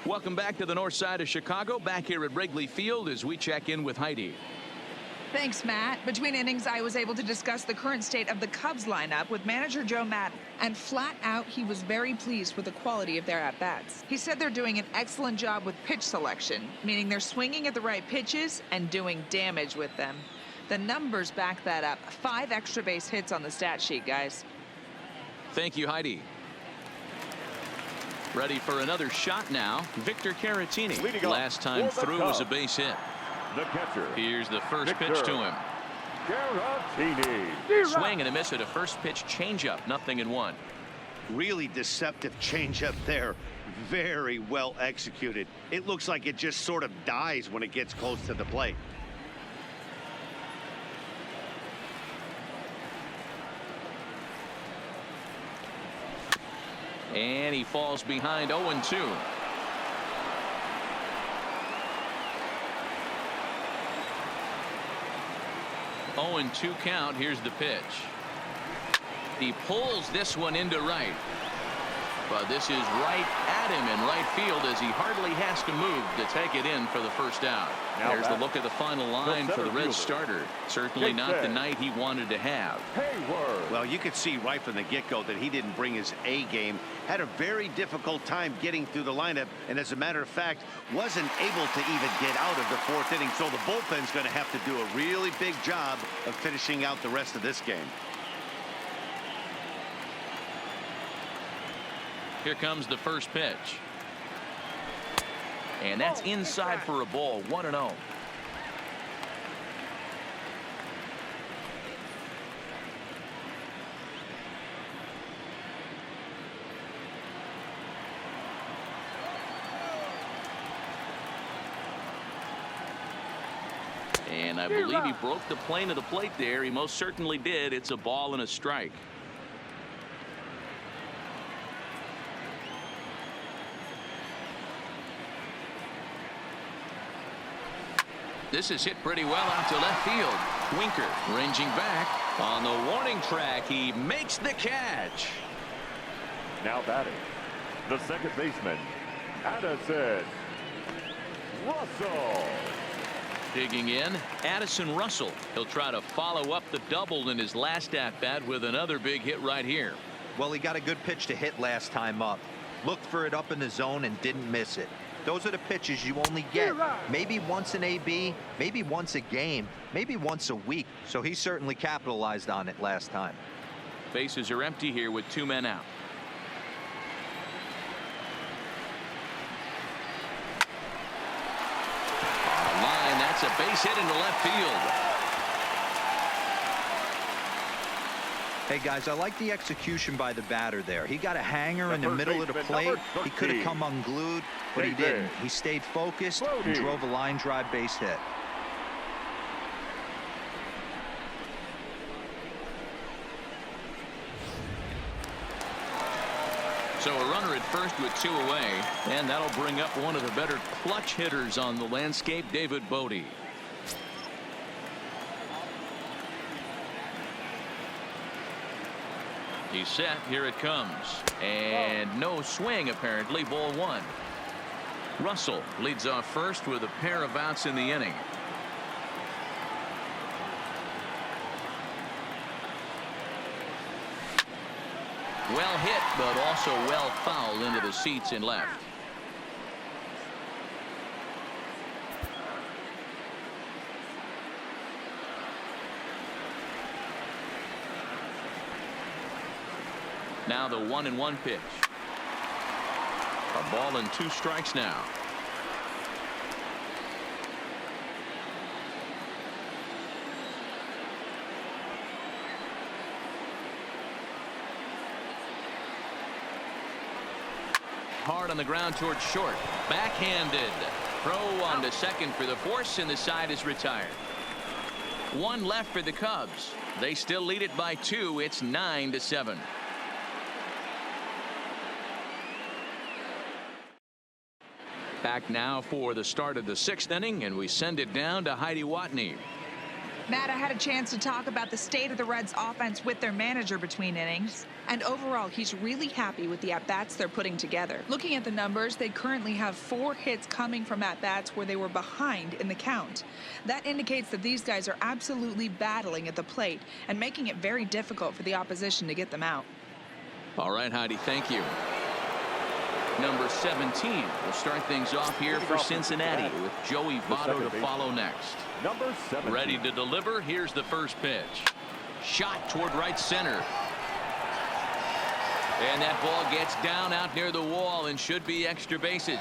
Welcome back to the north side of Chicago, back here at Wrigley Field as we check in with Heidi. Thanks, Matt. Between innings, I was able to discuss the current state of the Cubs lineup with manager Joe Maddon, and flat out, he was very pleased with the quality of their at-bats. He said they're doing an excellent job with pitch selection, meaning they're swinging at the right pitches and doing damage with them. The numbers back that up. 5 extra base hits on the stat sheet, guys. Thank you, Heidi. Ready for another shot now. Victor Caratini. Last time through was a base hit. The catcher. Here's the first pitch to him. Caratini. Swing and a miss at a first pitch changeup. 0-1. Really deceptive changeup there. Very well executed. It looks like it just sort of dies when it gets close to the plate. And he falls behind 0-2. 0-2 count. Here's the pitch. He pulls this one into right. But this is right at him in right field as he hardly has to move to take it in for the first out. There's the look of the final line for the Reds starter. Certainly not the night he wanted to have. Well, you could see right from the get-go that he didn't bring his A game. Had a very difficult time getting through the lineup, and as a matter of fact, wasn't able to even get out of the 4th inning. So the bullpen's going to have to do a really big job of finishing out the rest of this game. Here comes the first pitch. And that's inside for a ball. 1-0. And I believe he broke the plane of the plate there. He most certainly did. It's a ball and a strike. This is hit pretty well out to left field. Winker ranging back on the warning track. He makes the catch. Now batting, the second baseman, Addison Russell. Digging in, Addison Russell. He'll try to follow up the double in his last at-bat with another big hit right here. Well, he got a good pitch to hit last time up. Looked for it up in the zone and didn't miss it. Those are the pitches you only get maybe once in AB, maybe once a game, maybe once a week. So he certainly capitalized on it last time. Bases are empty here with 2 men out. On the line, that's a base hit into left field. Hey guys, I like the execution by the batter there. He got a hanger in the middle of the plate. He could have come unglued, but he didn't. He stayed focused and drove a line drive base hit. So a runner at first with 2 away, and that'll bring up one of the better clutch hitters on the landscape, David Bodie. He's set. Here it comes. And no swing, apparently. Ball 1. Russell leads off first with a pair of outs in the inning. Well hit, but also well fouled into the seats in left. Now the 1-1 pitch. A ball and 2 strikes now. Hard on the ground towards short. Backhanded. Throw on to second for the force, and the side is retired. 1 left for the Cubs. They still lead it by 2. It's 9-7. Back now for the start of the 6th inning, and we send it down to Heidi Watney. Matt, I had a chance to talk about the state of the Reds offense with their manager between innings. And overall, he's really happy with the at-bats they're putting together. Looking at the numbers, they currently have 4 hits coming from at-bats where they were behind in the count. That indicates that these guys are absolutely battling at the plate and making it very difficult for the opposition to get them out. All right, Heidi, thank you. Number 17 will start things off here for Cincinnati with Joey Votto to follow next. Number 7. Ready to deliver. Here's the first pitch. Shot toward right center. And that ball gets down out near the wall and should be extra bases.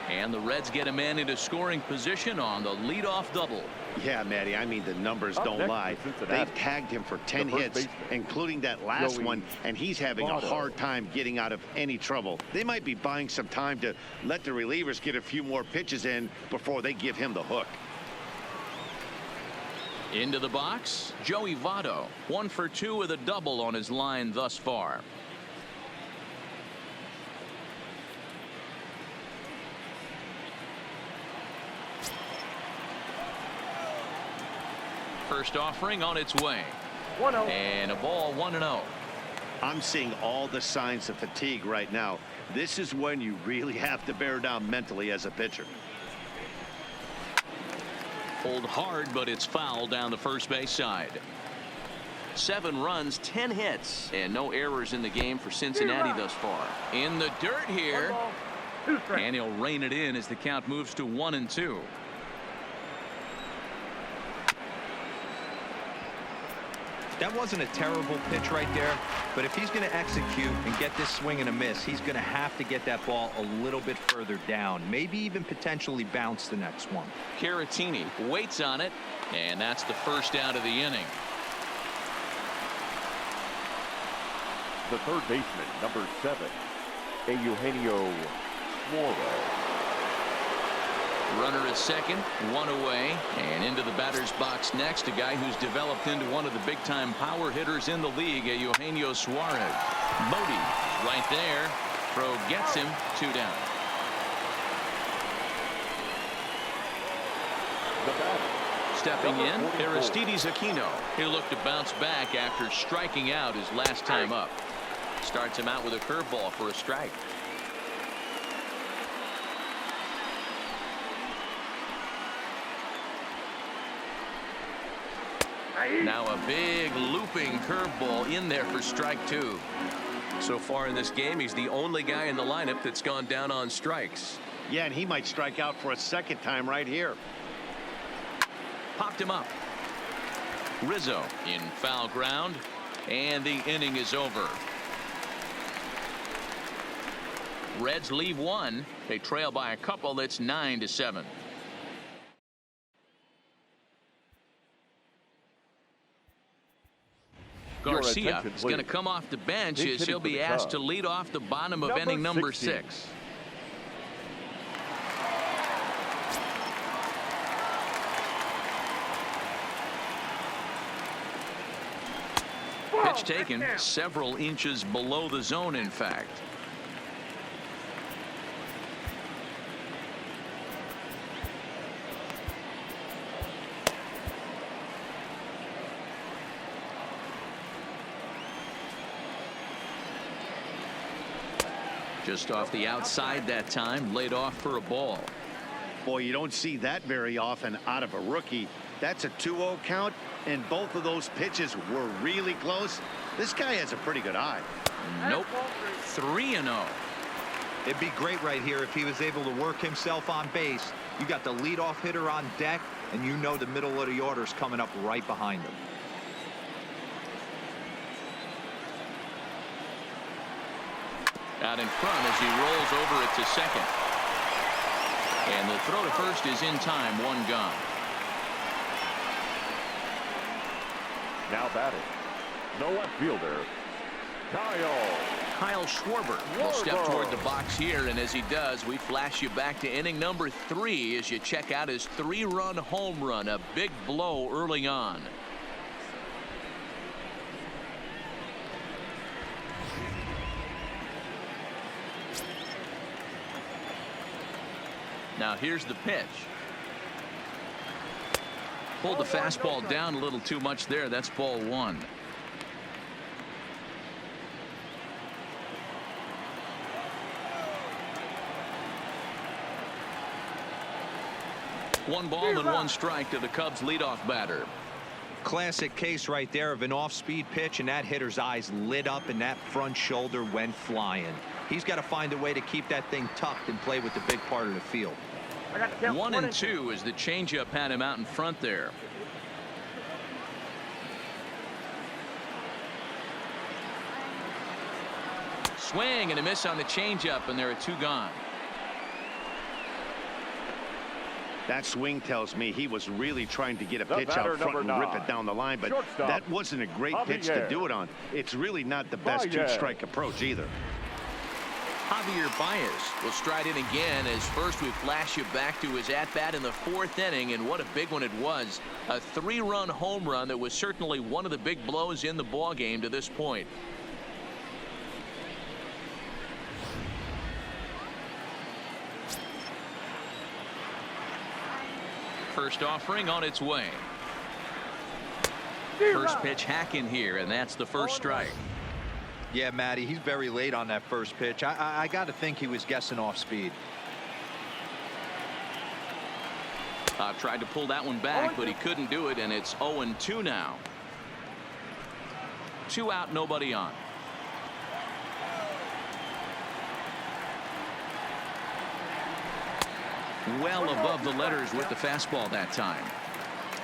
And the Reds get a man into scoring position on the leadoff double. Yeah, Matty, I mean, the numbers don't lie. They've tagged him for 10 hits, including that last one, and he's having a hard time getting out of any trouble. They might be buying some time to let the relievers get a few more pitches in before they give him the hook. Into the box, Joey Votto, 1 for 2 with a double on his line thus far. First offering on its way. 1-0. And a ball 1-0. I'm seeing all the signs of fatigue right now. This is when you really have to bear down mentally as a pitcher. Pulled hard, but it's foul down the first base side. 7 runs, 10 hits, and no errors in the game for Cincinnati thus far. In the dirt here, and he'll rein it in as the count moves to 1-2. That wasn't a terrible pitch right there, but if he's going to execute and get this swing and a miss, he's going to have to get that ball a little bit further down, maybe even potentially bounce the next one. Caratini waits on it, and that's the first out of the inning. The third baseman, number 7, Eugenio Suarez. Runner at second, 1 away, and into the batter's box next, a guy who's developed into one of the big-time power hitters in the league, Eugenio Suarez. Bodie right there. Throw gets him, 2 down. The batter, Stepping in, number 44. Aristides Aquino. He'll look to bounce back after striking out his last time up. Starts him out with a curveball for a strike. Now a big looping curveball in there for strike 2. So far in this game, he's the only guy in the lineup that's gone down on strikes. Yeah, and he might strike out for a second time right here. Popped him up. Rizzo in foul ground, and the inning is over. Reds leave 1. They trail by a couple. It's 9-7. Garcia is going to come off the bench as he'll be asked to lead off the bottom of inning number 6. Pitch taken several inches below the zone, in fact. Just off the outside that time, laid off for a ball. Boy, you don't see that very often out of a rookie. That's a 2-0 count, and both of those pitches were really close. This guy has a pretty good eye. Nope. 3-0. It'd be great right here if he was able to work himself on base. You got the leadoff hitter on deck, and you know the middle of the order's coming up right behind him. Out in front as he rolls over it to second. And the throw to first is in time, 1 gone. Now batting, the left fielder, Kyle Schwarber will step toward the box here, and as he does, we flash you back to inning number 3 as you check out his 3-run home run, a big blow early on. Now here's the pitch. Pulled the fastball down a little too much there. That's ball one. One ball and one strike to the Cubs leadoff batter. Classic case right there of an off-speed pitch, and that hitter's eyes lit up and that front shoulder went flying. He's got to find a way to keep that thing tucked and play with the big part of the field. 1-2 as the changeup had him out in front there. Swing and a miss on the changeup, and there are two gone. That swing tells me he was really trying to get a pitch out front and rip it down the line, but that wasn't a great pitch to do it on. It's really not the best two-strike approach either. Javier Baez will stride in again as first we flash you back to his at-bat in the fourth inning, and what a big one it was. A three-run home run that was certainly one of the big blows in the ballgame to this point. First offering on its way. First pitch hack in here, and that's the first strike. Yeah, Matty, he's very late on that first pitch. I got to think he was guessing off speed. Tried to pull that one back, but he couldn't do it, and it's 0-2 now. 2 out, nobody on. Well above the letters with the fastball that time.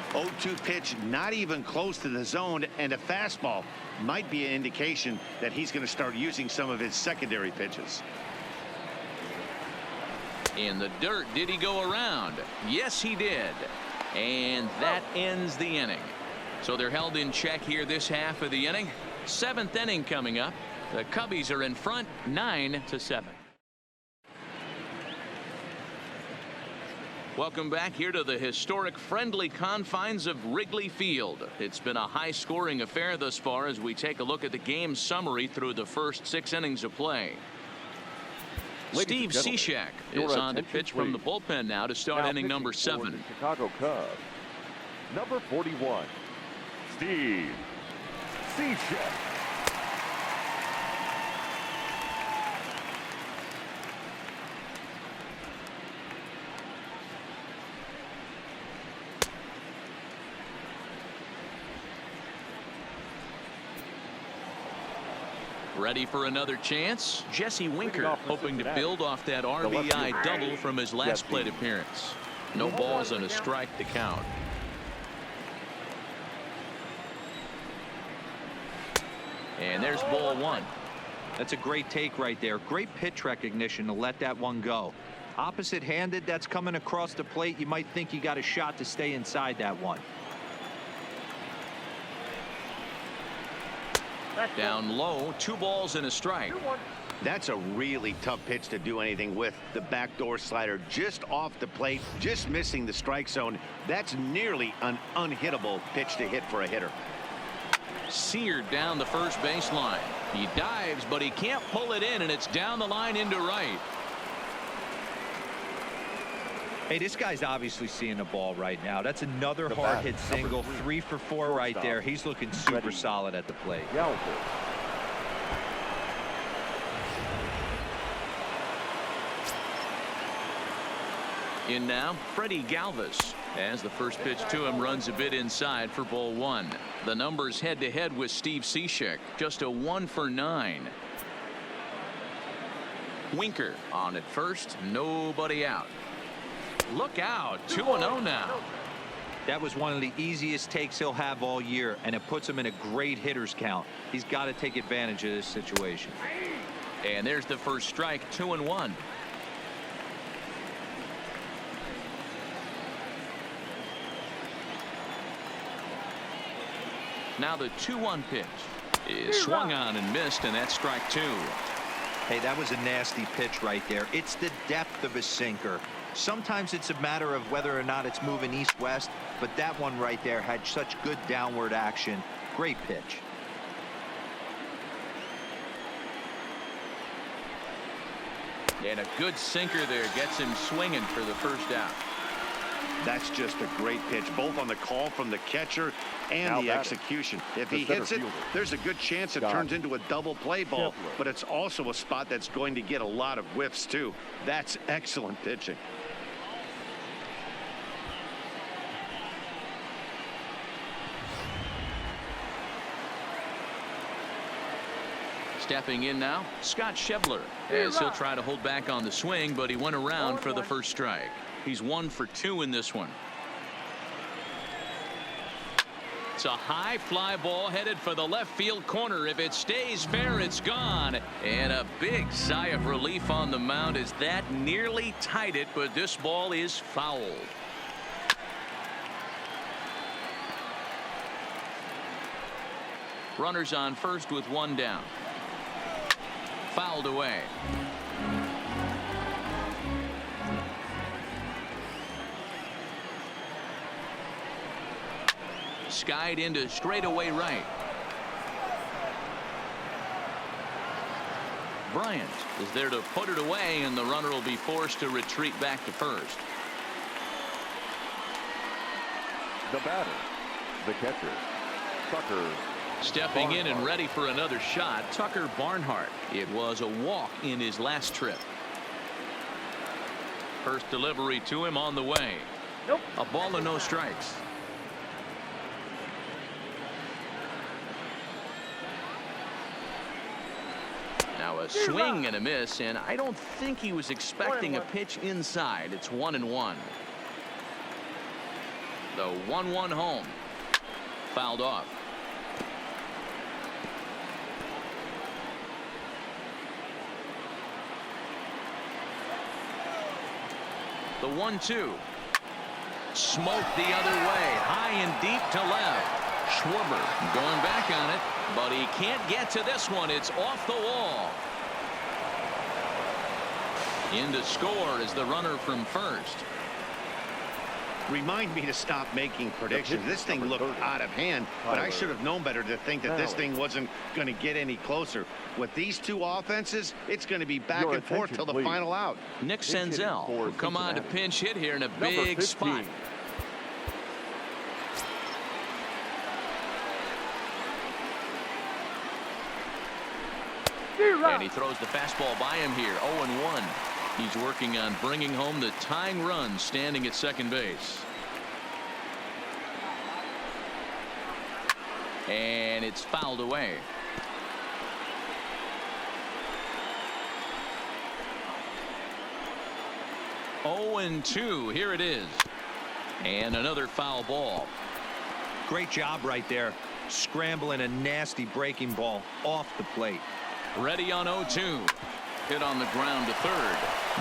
0-2 pitch, not even close to the zone, and a fastball might be an indication that he's going to start using some of his secondary pitches. In the dirt, did he go around? Yes, he did. And that ends the inning. So they're held in check here this half of the inning. 7th inning coming up. The Cubbies are in front 9-7. Welcome back here to the historic friendly confines of Wrigley Field. It's been a high-scoring affair thus far as we take a look at the game summary through the first 6 innings of play. Steve Cishek is on to pitch from the bullpen now to start inning number 7. Chicago Cubs, number 41, Steve Cishek. Ready for another chance? Jesse Winker hoping to build off that RBI double from his last plate appearance. No balls and a strike to count. And there's ball 1. That's a great take right there. Great pitch recognition to let that one go. Opposite handed, that's coming across the plate. You might think you got a shot to stay inside that one. Down low, 2 balls and a strike. That's a really tough pitch to do anything with. The backdoor slider just off the plate, just missing the strike zone. That's nearly an unhittable pitch to hit for a hitter. Seared down the first baseline. He dives, but he can't pull it in, and it's down the line into right. Hey, this guy's obviously seeing the ball right now. That's another hard hit single. 3 for 4 right there. He's looking super solid at the plate. In now, Freddie Galvis, as the first pitch to him runs a bit inside for ball 1. The numbers head to head with Steve Cishek, just a 1 for 9. Winker on at first, nobody out. Look out, 2-0 now. That was one of the easiest takes he'll have all year, and it puts him in a great hitter's count. He's got to take advantage of this situation. And there's the first strike, 2-1. Now the 2-1 pitch is swung on and missed, and that's strike 2. Hey, that was a nasty pitch right there. It's the depth of a sinker. Sometimes it's a matter of whether or not it's moving east-west, but that one right there had such good downward action. Great pitch. And a good sinker there gets him swinging for the first out. That's just a great pitch, both on the call from the catcher and Now the batting. execution. If The he center hits it, fielder. there's a good chance it Scott. turns into a double play ball, Scheffler. but it's also a spot that's going to get a lot of whiffs too. That's excellent pitching. Stepping in now, Scott Scheffler, as he'll try to hold back on the swing, but he went around for the first strike. He's 1 for 2 in this one. It's a high fly ball headed for the left field corner. If it stays fair, it's gone. And a big sigh of relief on the mound as that nearly tied it, but this ball is fouled. Runners on first with 1 down. Fouled away. Skied into straightaway right. Bryant is there to put it away, and the runner will be forced to retreat back to first. The batter, the catcher, Tucker. Stepping in and ready for another shot, Tucker Barnhart. It was a walk in his last trip. First delivery to him on the way. A ball and no strikes. Now a swing and a miss, and I don't think he was expecting a pitch inside. It's 1-1. The 1-1 home. Fouled off. The 1-2. Smoked the other way, high and deep to left. Schwarber going back on it, but he can't get to this one. It's off the wall. In to score is the runner from first. Remind me to stop making predictions. This thing looked out of hand, but I should have known better to think that this thing wasn't going to get any closer. With these two offenses, it's going to be back and forth till the final out. Nick Senzel will come on to pinch hit here in a big spot. And he throws the fastball by him here. 0-1. He's working on bringing home the tying run, standing at second base. And it's fouled away. Oh, 0-2. Here it is. And another foul ball. Great job right there, scrambling a nasty breaking ball off the plate. Ready on 0-2. Hit on the ground to third.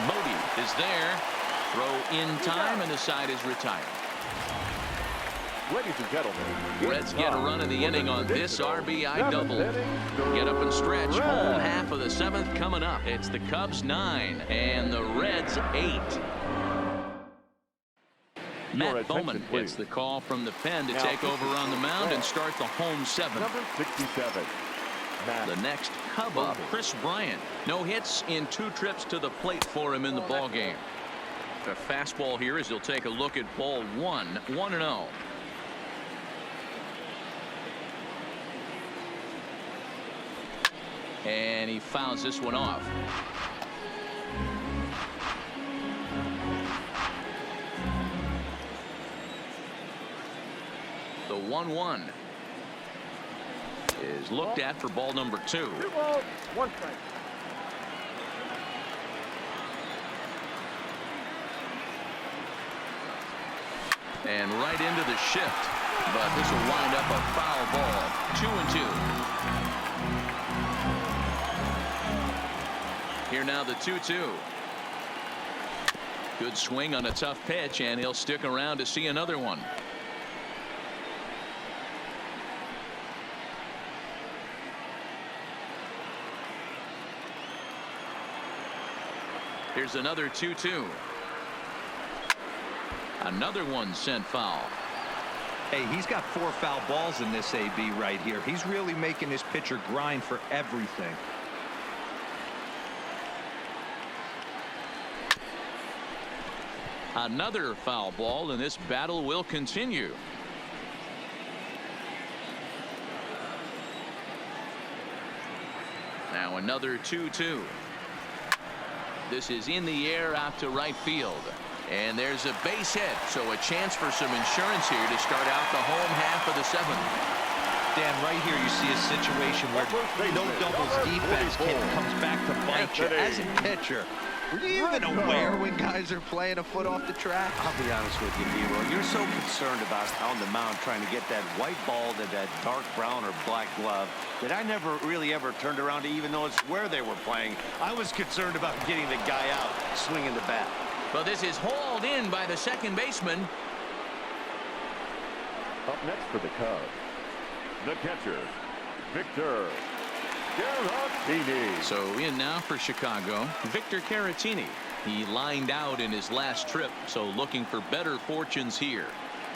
Bodie is there. Throw in time, and the side is retired. Ladies and gentlemen, Reds get a run of the inning on this RBI double. Get up and stretch. Home half of the 7th coming up. It's the Cubs 9 and the Reds 8. Matt Bowman gets the call from the pen to take over on the mound and start the home 7th. Number 67. The next Cub up, Chris Bryant. No hits in 2 trips to the plate for him in the ball game. The fastball here as he'll take a look at ball 1. 1-0. And he fouls this one off. The 1-1 is looked at for ball number 2. 2 balls, 1 strike. And right into the shift, but this will wind up a foul ball. 2-2. Here now the 2-2. Good swing on a tough pitch, and he'll stick around to see another one. Here's another 2-2. Another one sent foul. Hey, he's got 4 foul balls in this AB right here. He's really making his pitcher grind for everything. Another foul ball, and this battle will continue. Now another 2-2. This is in the air out to right field. And there's a base hit, so a chance for some insurance here to start out the home half of the seventh. Dan, right here you see a situation where no doubles defense comes back to bite you. As a pitcher, were you even aware when guys are playing a foot off the track? I'll be honest with you, Leroy. You're so concerned about on the mound trying to get that white ball to that dark brown or black glove that I never really ever turned around to even notice where they were playing. I was concerned about getting the guy out swinging the bat. Well, this is hauled in by the second baseman. Up next for the Cubs, the catcher, Victor Caratini. So in now for Chicago, Victor Caratini. He lined out in his last trip, so looking for better fortunes here.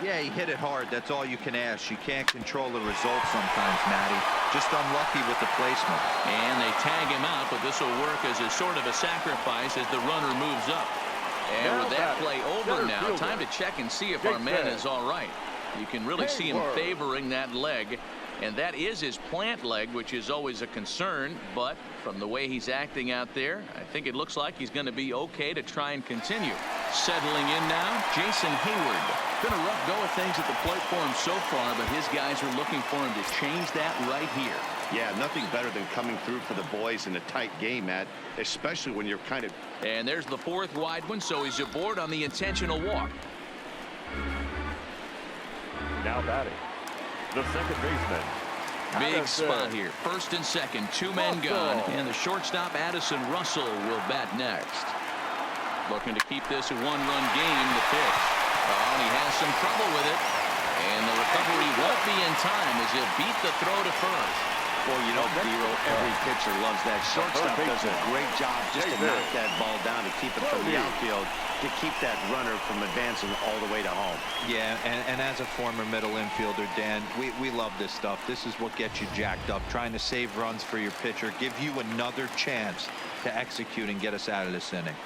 Yeah, he hit it hard. That's all you can ask. You can't control the results sometimes, Matty. Just unlucky with the placement. And they tag him out, but this will work as a sort of a sacrifice as the runner moves up. And with that play over now, time to check and see if our man is all right. You can really see him favoring that leg. And that is his plant leg, which is always a concern. But from the way he's acting out there, I think it looks like he's going to be okay to try and continue. Settling in now, Jason Hayward. Been a rough go of things at the plate for him so far, but his guys are looking for him to change that right here. Yeah, nothing better than coming through for the boys in a tight game, Matt, especially when you're kind of... And there's the fourth wide one, so he's aboard on the intentional walk. Now batting, the second baseman. Big spot here. First and second, two men gone, and the shortstop Addison Russell will bat next. Looking to keep this a one-run game. The pitch. Oh, and he has some trouble with it, and the recovery won't be in time as he'll beat the throw to first. Well, you know, Dero, every pitcher loves that. Shortstop does a great job just to knock that ball down, to keep it from the outfield, to keep that runner from advancing all the way to home. Yeah, and as a former middle infielder, Dan, we love this stuff. This is what gets you jacked up, trying to save runs for your pitcher, give you another chance to execute and get us out of this inning.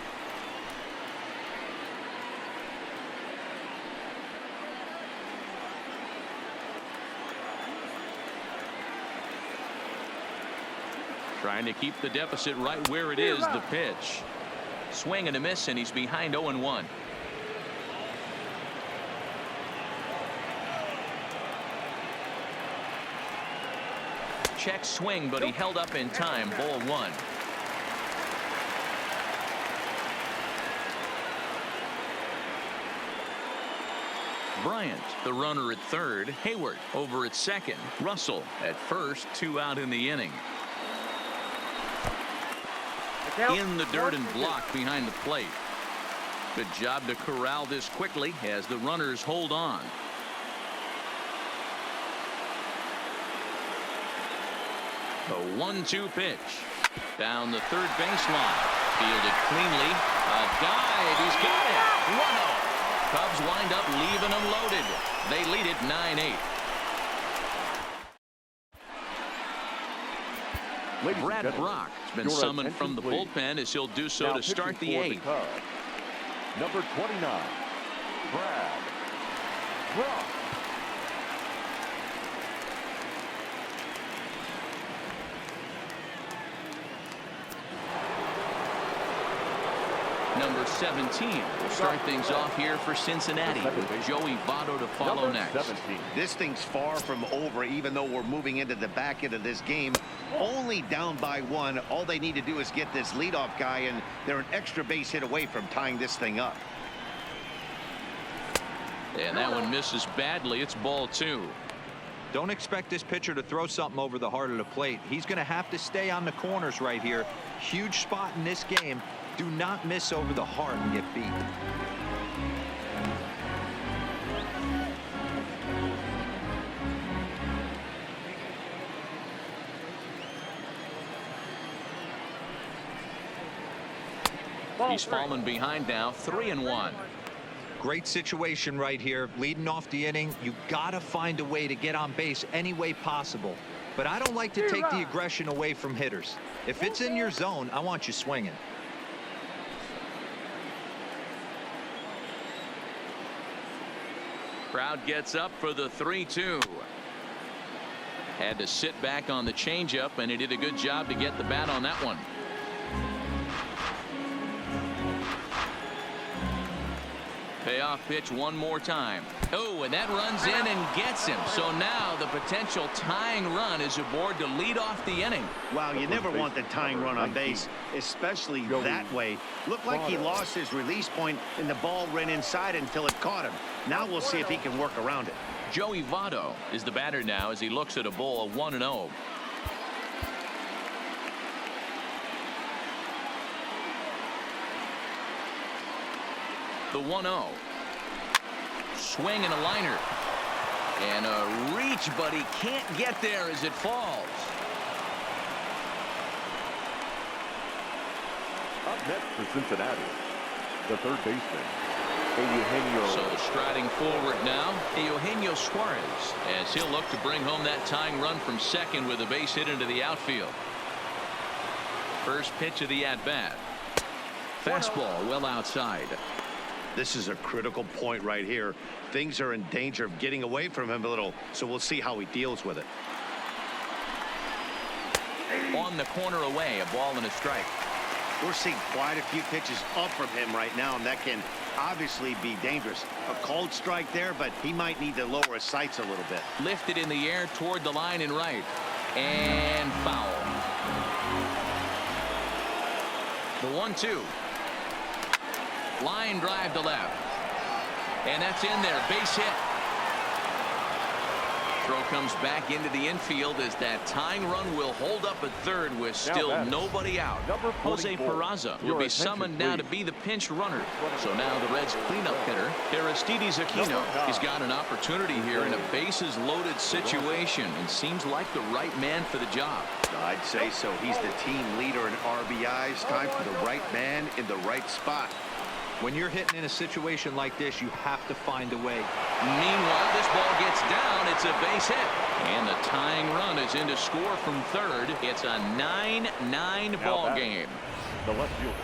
Trying to keep the deficit right where it is. The pitch. Swing and a miss, and he's behind 0-1. Check swing, but he held up in time. Ball one. Bryant, the runner at third. Hayward over at second. Russell at first. 2 out in the inning. In the dirt and blocked behind the plate. Good job to corral this quickly as the runners hold on. The 1-2 pitch. Down the third baseline. Fielded cleanly. A dive. He's got it. 1-0. Cubs wind up leaving them loaded. They lead it 9-8. Brad Brock has been summoned from the bullpen as he'll do so to start the 8th. Number 29, Brad Brock. Number 17 will start things off here for Cincinnati with Joey Votto to follow next. 17. This thing's far from over, even though we're moving into the back end of this game. Only down by 1. All they need to do is get this leadoff guy, and they're an extra base hit away from tying this thing up. And that one misses badly. It's ball 2. Don't expect this pitcher to throw something over the heart of the plate. He's going to have to stay on the corners right here. Huge spot in this game. Do not miss over the heart and get beat. He's fallen behind now, 3-1. Great situation right here. Leading off the inning, you got to find a way to get on base any way possible. But I don't like to take the aggression away from hitters. If it's in your zone, I want you swinging. Crowd gets up for the 3-2. Had to sit back on the changeup, and he did a good job to get the bat on that one. Payoff pitch one more time. Oh, and that runs in and gets him. So now the potential tying run is aboard to lead off the inning. Wow, you never want the tying run on base, especially that way. Looked like he lost his release point and the ball ran inside until it caught him. Now we'll see if he can work around it. Joey Votto is the batter now as he looks at a ball of 1-0. The 1-0. Swing and a liner. And a reach, but he can't get there as it falls. Up next for Cincinnati, the third baseman, Eugenio. So striding forward now, Eugenio Suarez, as he'll look to bring home that tying run from second with a base hit into the outfield. First pitch of the at-bat. Fastball well outside. This is a critical point right here. Things are in danger of getting away from him a little, so we'll see how he deals with it. On the corner away, a ball and a strike. We're seeing quite a few pitches up from him right now, and that can obviously be dangerous. A called strike there, but he might need to lower his sights a little bit. Lifted in the air toward the line in right. And foul. The 1-2. Line drive to left. And that's in there. Base hit. Throw comes back into the infield as that tying run will hold up at third with still nobody out. Jose Peraza will be summoned now to be the pinch runner. So now the Reds cleanup hitter, Aristides Aquino, has got an opportunity here in a bases loaded situation and seems like the right man for the job. I'd say so. He's the team leader in RBIs. Time for the right man in the right spot. When you're hitting in a situation like this, you have to find a way. Meanwhile, this ball gets down. It's a base hit. And the tying run is in to score from third. It's a 9-9 ball game. The left fielder.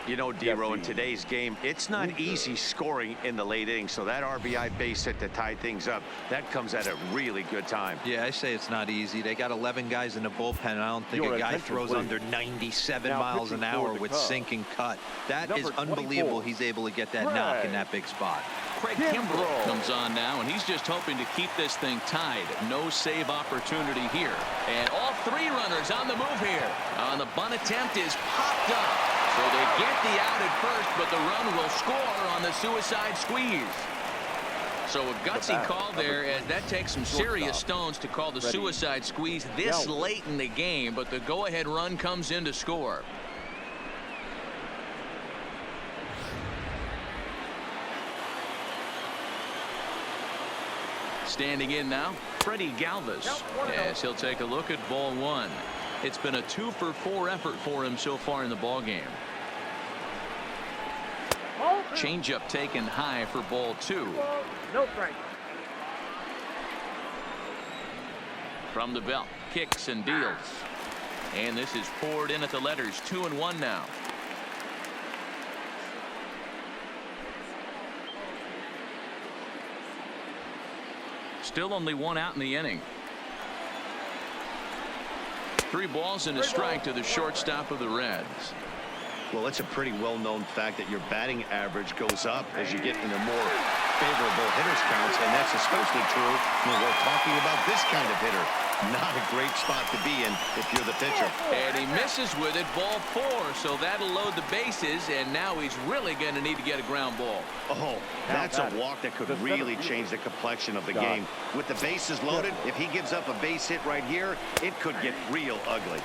You know, D-Row, in today's game, it's not easy scoring in the late innings. So that RBI base hit to tie things up, that comes at a really good time. Yeah, I say it's not easy. They got 11 guys in the bullpen. I don't think a guy throws under 97 miles an hour with sink and cut. That is unbelievable. He's able to get that knock in that big spot. Craig Kimbrell comes on now, and he's just hoping to keep this thing tied. No save opportunity here. And all three runners on the move here. On the bunt attempt is popped up. So they get the out at first, but the run will score on the suicide squeeze. So a gutsy call there, as that takes some serious stones to call the suicide squeeze this late in the game, but the go-ahead run comes in to score. Standing in now, Freddie Galvis, as he'll take a look at ball one. It's been a 2-for-4 effort for him so far in the ball game. Changeup taken high for ball two. No strike. From the belt, kicks and deals. And this is poured in at the letters. 2-1 now. Still only one out in the inning. 3 balls and a strike to the shortstop of the Reds. Well, it's a pretty well-known fact that your batting average goes up as you get into more favorable hitters counts, and that's especially true when we're talking about this kind of hitter. Not a great spot to be in if you're the pitcher. And he misses with it, ball 4, so that'll load the bases, and now he's really going to need to get a ground ball. Oh, that's a walk that could really change the complexion of the game. With the bases loaded, if he gives up a base hit right here, it could get real ugly.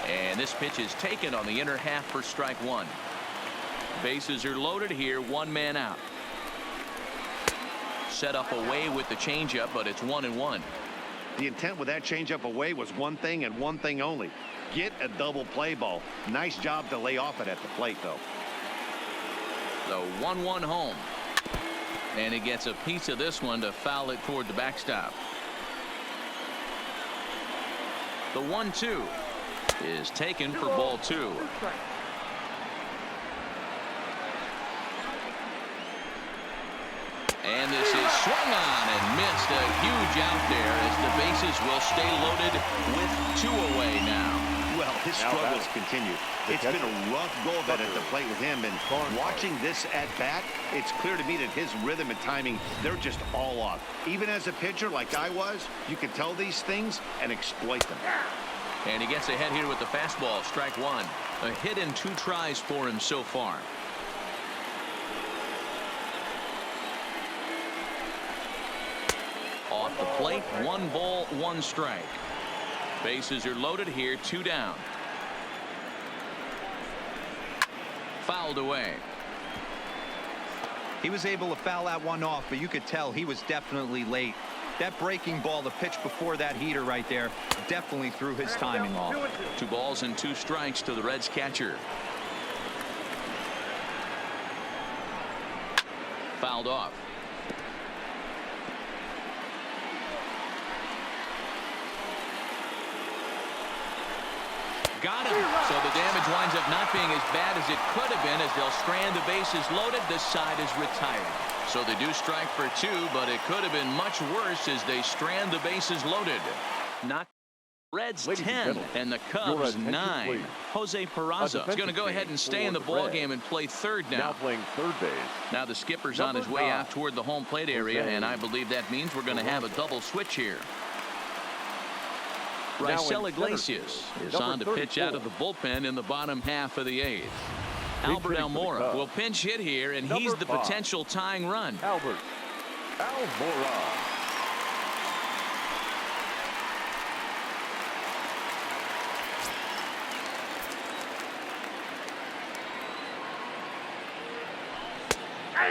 And this pitch is taken on the inner half for strike 1. Bases are loaded here, 1 man out. Set up away with the changeup, but it's 1-1. The intent with that changeup away was one thing and one thing only. Get a double play ball. Nice job to lay off it at the plate, though. The 1-1 home. And he gets a piece of this one to foul it toward the backstop. The 1-2 is taken for ball 2. And this is swung on and missed. A huge out there as the bases will stay loaded with 2 away now. Well, his struggles continue. It's been a rough go of it at the plate with him, and watching this at bat, it's clear to me that his rhythm and timing, they're just all off. Even as a pitcher like I was, you can tell these things and exploit them. And he gets ahead here with the fastball. Strike 1. A hit in 2 tries for him so far. Off the plate, 1 ball, 1 strike. Bases are loaded here, 2 down. Fouled away. He was able to foul that one off, but you could tell he was definitely late. That breaking ball, the pitch before that heater right there, definitely threw his timing off. 2 balls and 2 strikes to the Reds catcher. Fouled off. Got him. So the damage winds up not being as bad as it could have been as they'll strand the bases loaded. This side is retired. So they do strike for 2, but it could have been much worse as they strand the bases loaded. Not Reds 10 and the Cubs 9. Please. Jose Peraza is going to go ahead and stay in the ball game and play third now. Now playing third base. Now the skipper's on his way out toward the home plate area, and I believe that means we're going to have a double switch here. Raisel Iglesias is on to pitch out of the bullpen in the bottom half of the 8th. Albert Almora will pinch hit here, and he's the potential tying run. Albert Almora.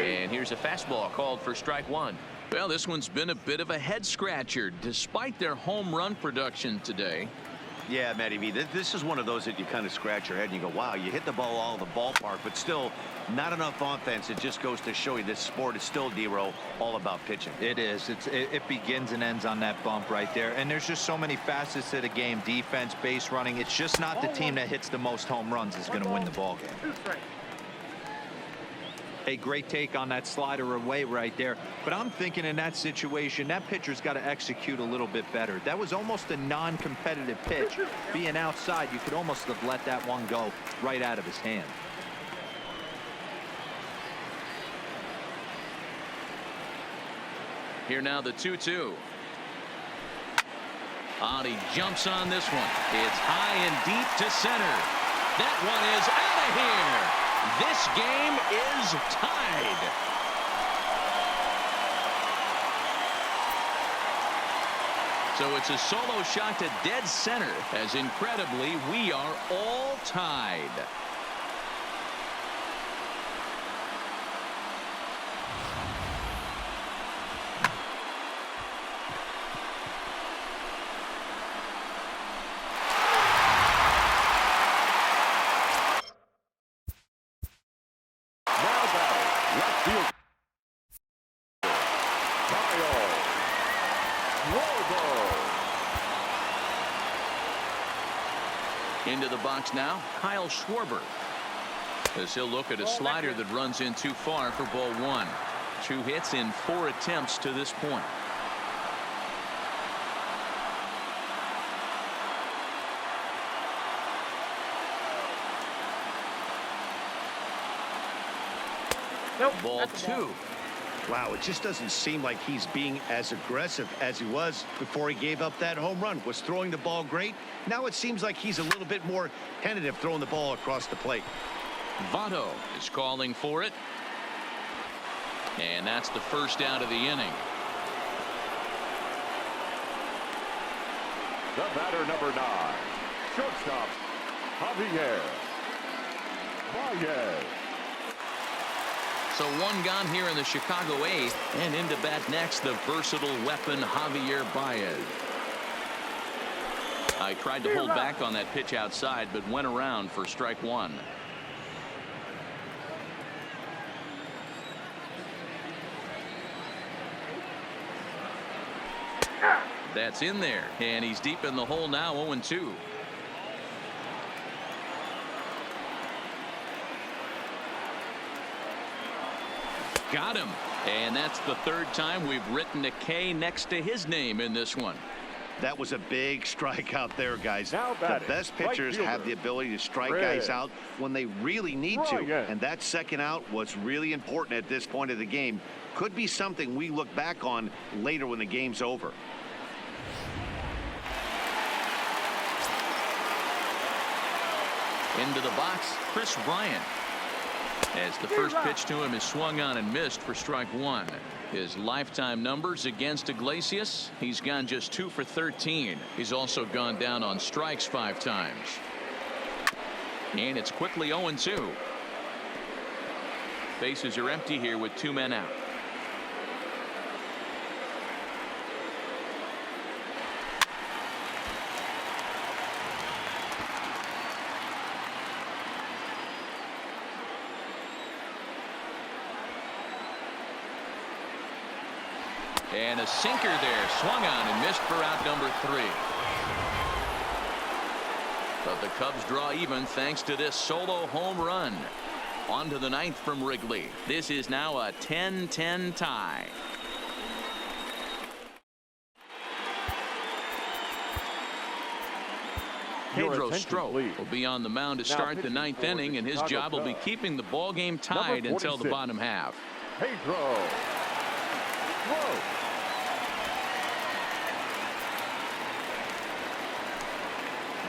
And here's a fastball called for strike 1. Well, this one's been a bit of a head scratcher despite their home run production today. Yeah, Matty V, this is one of those that you kind of scratch your head and you go, wow, you hit the ball all in the ballpark, but still not enough offense. It just goes to show you this sport is still, D-Row, all about pitching. It is. It begins and ends on that bump right there. And there's just so many facets to the game. Defense, base running. It's just not the team that hits the most home runs is going to win the ball game. Hey, great take on that slider away right there. But I'm thinking in that situation, that pitcher's got to execute a little bit better. That was almost a non-competitive pitch. Being outside, you could almost have let that one go right out of his hand. Here now the 2-2. He jumps on this one. It's high and deep to center. That one is out of here. This game is tied. So it's a solo shot to dead center, as incredibly we are all tied. Into the box now, Kyle Schwarber, as he'll look at a slider that runs in too far for ball 1. 2 hits in 4 attempts to this point. Ball 2. Wow, it just doesn't seem like he's being as aggressive as he was before he gave up that home run. Was throwing the ball great. Now it seems like he's a little bit more tentative throwing the ball across the plate. Votto is calling for it. And that's the first out of the inning. The batter, number 9, shortstop, Javier Baez. So 1 gone here in the Chicago 8th, and into bat next, the versatile weapon Javier Baez. I tried to hold back on that pitch outside, but went around for strike 1. That's in there, and he's deep in the hole now, 0-2. Got him. And that's the third time we've written a K next to his name in this one. That was a big strikeout there, guys. Now The batting, best right pitchers have fielder, the ability to strike Red. guys out when they really need to. Ryan. And that second out was really important at this point of the game. Could be something we look back on later when the game's over. Into the box, Chris Bryant. As the first pitch to him is swung on and missed for strike one. His lifetime numbers against Iglesias, he's gone just 2 for 13. He's also gone down on strikes 5 times. And it's quickly 0-2. Bases are empty here with 2 men out. And a sinker there, swung on and missed for out number 3. But the Cubs draw even thanks to this solo home run. On to the 9th from Wrigley. This is now a 10-10 tie. Pedro Strop will be on the mound to start the 9th inning, and his job will be keeping the ball game tied until the bottom half. Pedro. Whoa.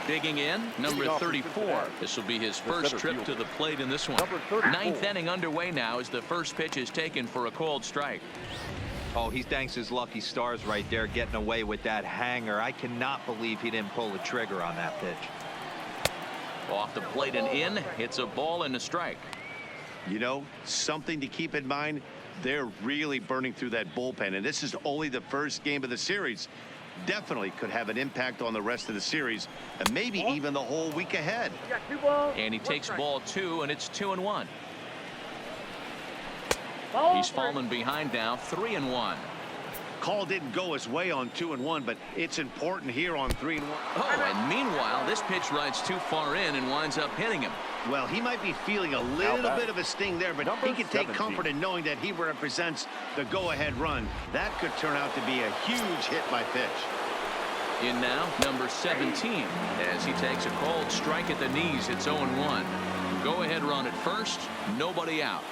Digging in, number 34. This will be his first trip to the plate in this one. 9th inning underway now as the first pitch is taken for a called strike. Oh, he thanks his lucky stars right there, getting away with that hanger. I cannot believe he didn't pull the trigger on that pitch. Off the plate and in. It's a ball and a strike. You know, something to keep in mind, they're really burning through that bullpen, and this is only the first game of the series. Definitely could have an impact on the rest of the series and maybe even the whole week ahead. And he takes ball 2, and it's 2-1. He's fallen behind now, 3-1. Call didn't go his way on 2-1, but it's important here on 3-1. Oh, and meanwhile, this pitch rides too far in and winds up hitting him. Well, he might be feeling a little bit of a sting there, but he can take comfort in knowing that he represents the go-ahead run. That could turn out to be a huge hit by pitch. In now, number 17, as he takes a cold strike at the knees. It's 0-1. Go-ahead run at first, nobody out.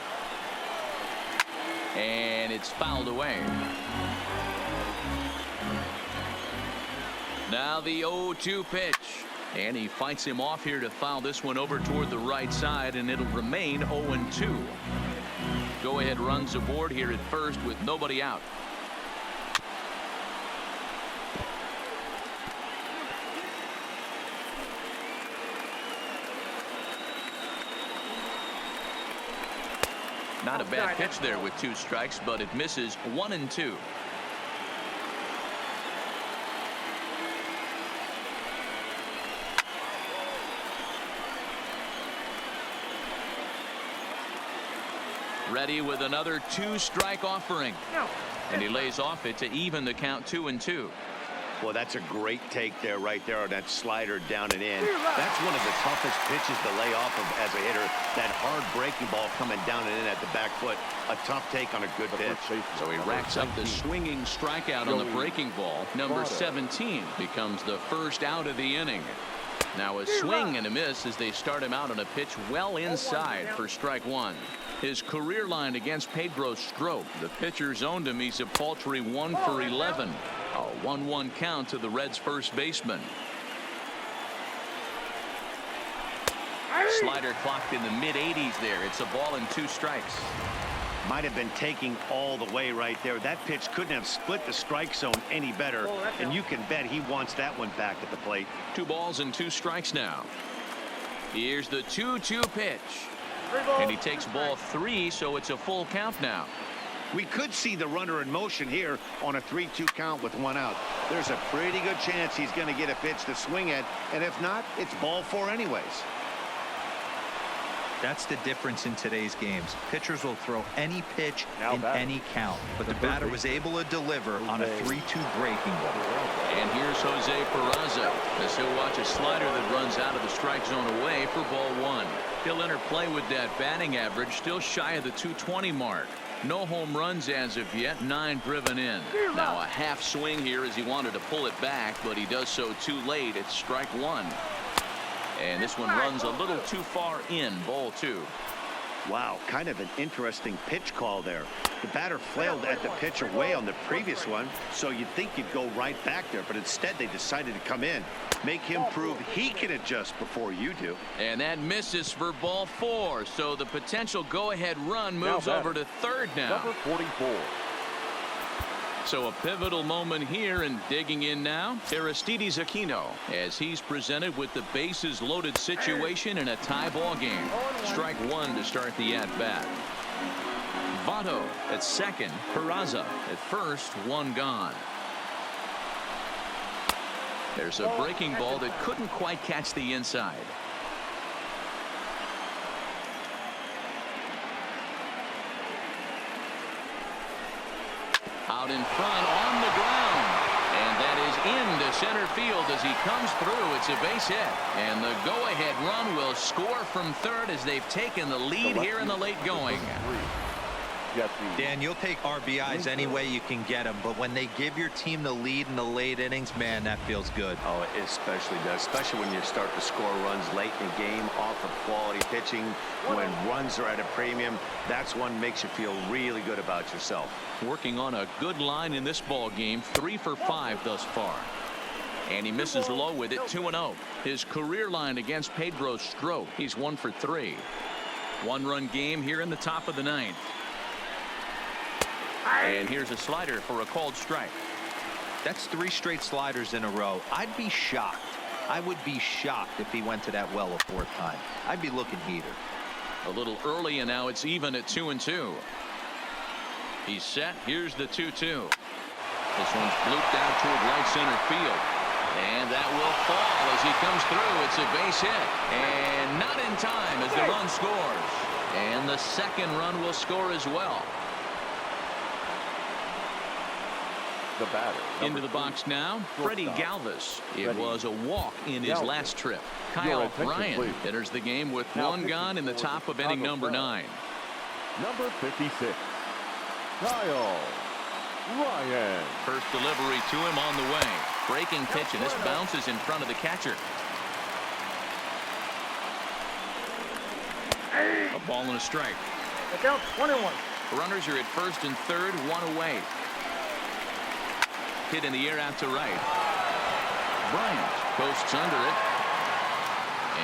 And it's fouled away. Now the 0-2 pitch. And he fights him off here to foul this one over toward the right side, and it'll remain 0-2. Go-ahead runs aboard here at first with nobody out. Not a bad pitch there with 2 strikes, but it misses 1-2. Ready with another 2-strike offering. And he lays off it to even the count 2-2. Well, that's a great take there right there on that slider down and in. That's one of the toughest pitches to lay off of as a hitter. That hard breaking ball coming down and in at the back foot. A tough take on a good pitch. So he racks up the swinging strikeout on the breaking ball. Number 17 becomes the first out of the inning. Now a swing and a miss as they start him out on a pitch well inside for strike 1. His career line against Pedro Strop. The pitcher zoned him. He's a paltry 1 for 11. A 1-1 count to the Reds' first baseman. Slider clocked in the mid-80s there. It's a ball and 2 strikes. Might have been taking all the way right there. That pitch couldn't have split the strike zone any better, and you can bet he wants that one back at the plate. 2 balls and 2 strikes now. Here's the 2-2 pitch. And he takes ball 3, so it's a full count now. We could see the runner in motion here on a 3-2 count with 1 out. There's a pretty good chance he's going to get a pitch to swing at, and if not, it's ball 4 anyways. That's the difference in today's games. Pitchers will throw any pitch in batting. any count, but the batter was able to deliver on a 3-2 breaking ball. And here's Jose Peraza as he'll watch a slider that runs out of the strike zone away for ball one. He'll enter play with that batting average still shy of the 220 mark. No home runs as of yet, 9 driven in. Now a half swing here as he wanted to pull it back, but he does so too late. It's strike one. And this one runs a little too far in, ball two. Wow, kind of an interesting pitch call there. The batter flailed at the pitch away on the previous one, so you'd think you'd go right back there, but instead they decided to come in. Make him prove he can adjust before you do. And that misses for ball four, so the potential go-ahead run moves over to third now. Number 44. So a pivotal moment here, and digging in now, Aristides Aquino, as he's presented with the bases loaded situation in a tie ball game. Strike one to start the at-bat. Votto at second, Peraza at first, one gone. There's a breaking ball that couldn't quite catch the inside. Out in front on the ground, and that is into center field as he comes through. It's a base hit, and the go-ahead run will score from third as they've taken the lead here in the late going. Dan, you'll take RBIs any way you can get them, but when they give your team the lead in the late innings, man, that feels good. Oh, it especially does, especially when you start to score runs late in the game off of quality pitching. When runs are at a premium, that's one makes you feel really good about yourself. Working on a good line in this ball game, 3 for 5 thus far. And he misses low with it, 2-0. His career line against Pedro Strop, he's 1 for 3. One-run game here in the top of the ninth. And here's a slider for a called strike. That's 3 straight sliders in a row. I'd be shocked. I would be shocked if he went to that well a 4th time. I'd be looking heater. A little early, and now it's even at 2-2. He's set. Here's the 2-2. This one's blooped out toward right center field. And that will fall as he comes through. It's a base hit. And not in time as the run scores. And the second run will score as well. The batter. Into the box now, Freddie Galvis. It was a walk in his last trip. Kyle Bryant enters the game with one gone in the top of inning number 9. Number 56. Kyle Ryan. First delivery to him on the way. Breaking pitch, and this bounces in front of the catcher. A ball and a strike. Count 21. Runners are at first and third, 1 away. Hit in the air out to right. Bryant posts under it.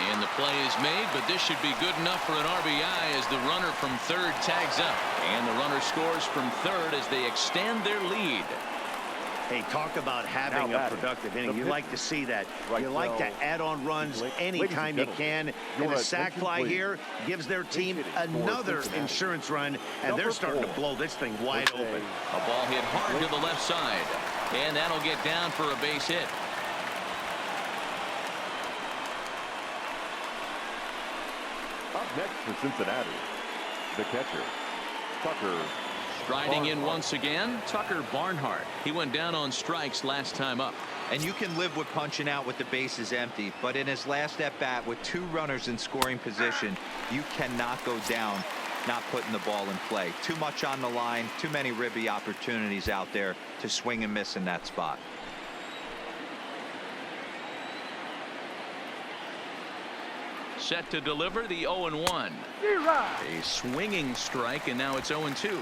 And the play is made, but this should be good enough for an RBI as the runner from third tags up. And the runner scores from third as they extend their lead. Hey, talk about having a productive inning. You like to see that. You like to add on runs anytime you can. And a sac fly here gives their team another insurance run, and they're starting to blow this thing wide open. A ball hit hard to the left side. And that'll get down for a base hit. Up next for Cincinnati, the catcher, Tucker. Striding in once again, Tucker Barnhart. He went down on strikes last time up. And you can live with punching out with the bases empty, but in his last at-bat with 2 runners in scoring position, you cannot go down not putting the ball in play. Too much on the line, too many ribby opportunities out there to swing and miss in that spot. Set to deliver the 0-1. A swinging strike, and now it's 0-2.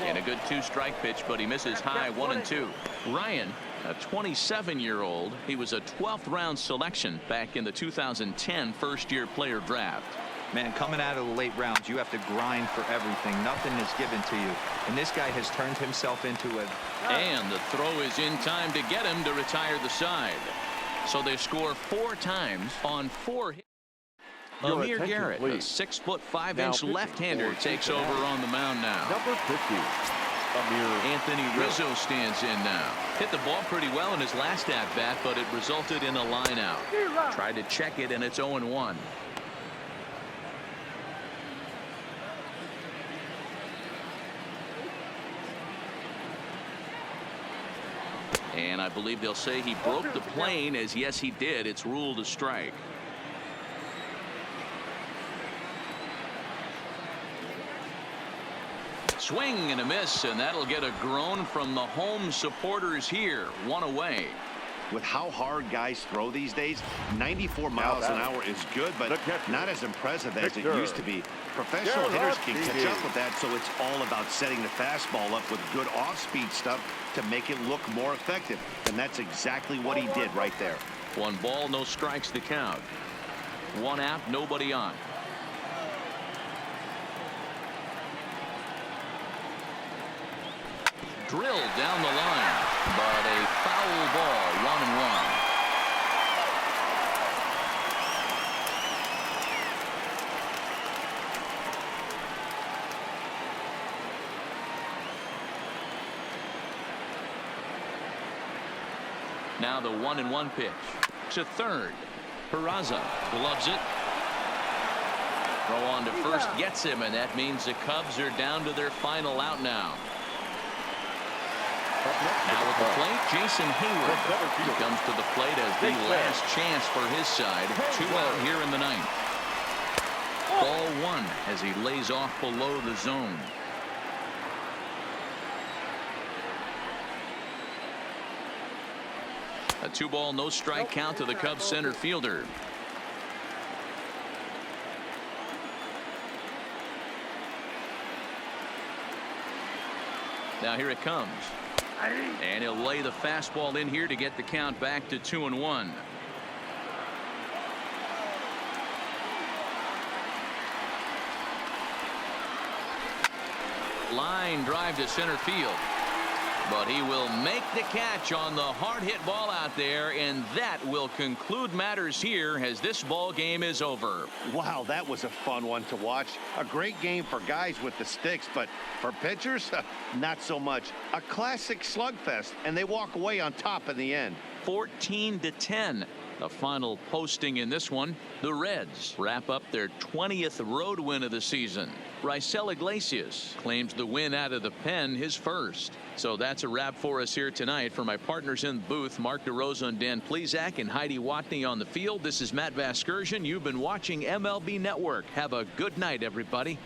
And a good 2-strike pitch, but he misses high, 1-2. Ryan, a 27-year-old. He was a 12th round selection back in the 2010 first-year player draft. Man, coming out of the late rounds, you have to grind for everything. Nothing is given to you. And this guy has turned himself into a... And the throw is in time to get him to retire the side. So they score 4 times on 4 hits. Amir Garrett, a 6'5" left-hander, takes over on the mound now. Number 50. Anthony Rizzo stands in now. Hit the ball pretty well in his last at-bat, but it resulted in a line out. Tried to check it, and it's 0-1. And I believe they'll say he broke the plane, as yes, he did. It's ruled a strike. Swing and a miss, and that'll get a groan from the home supporters here. One away. With how hard guys throw these days, 94 miles an hour is good, but not as impressive as it used to be. Professional hitters can catch up with that, so it's all about setting the fastball up with good off-speed stuff to make it look more effective. And that's exactly what he did right there. 1 ball, no strikes to count. 1 out, nobody on. Drilled down the line, but a foul ball. 1-1. Now the 1-1 pitch to third. Peraza gloves it. Throw on to first, gets him, and that means the Cubs are down to their final out now. Now at the plate, Jason Hayward. He comes to the plate as the last chance for his side. 2 out here in the 9th. Ball 1 as he lays off below the zone. A 2-ball, no strike count to the Cubs center fielder. Now here it comes. And he'll lay the fastball in here to get the count back to 2-1. Line drive to center field. But he will make the catch on the hard hit ball out there, and that will conclude matters here as this ball game is over. Wow, that was a fun one to watch. A great game for guys with the sticks, but for pitchers, not so much. A classic slugfest, and they walk away on top in the end. 14-10. The final posting in this one. The Reds wrap up their 20th road win of the season. Raisel Iglesias claims the win out of the pen, his first. So that's a wrap for us here tonight. For my partners in the booth, Mark DeRosa and Dan Plesac and Heidi Watney on the field, this is Matt Vasgersian. You've been watching MLB Network. Have a good night, everybody.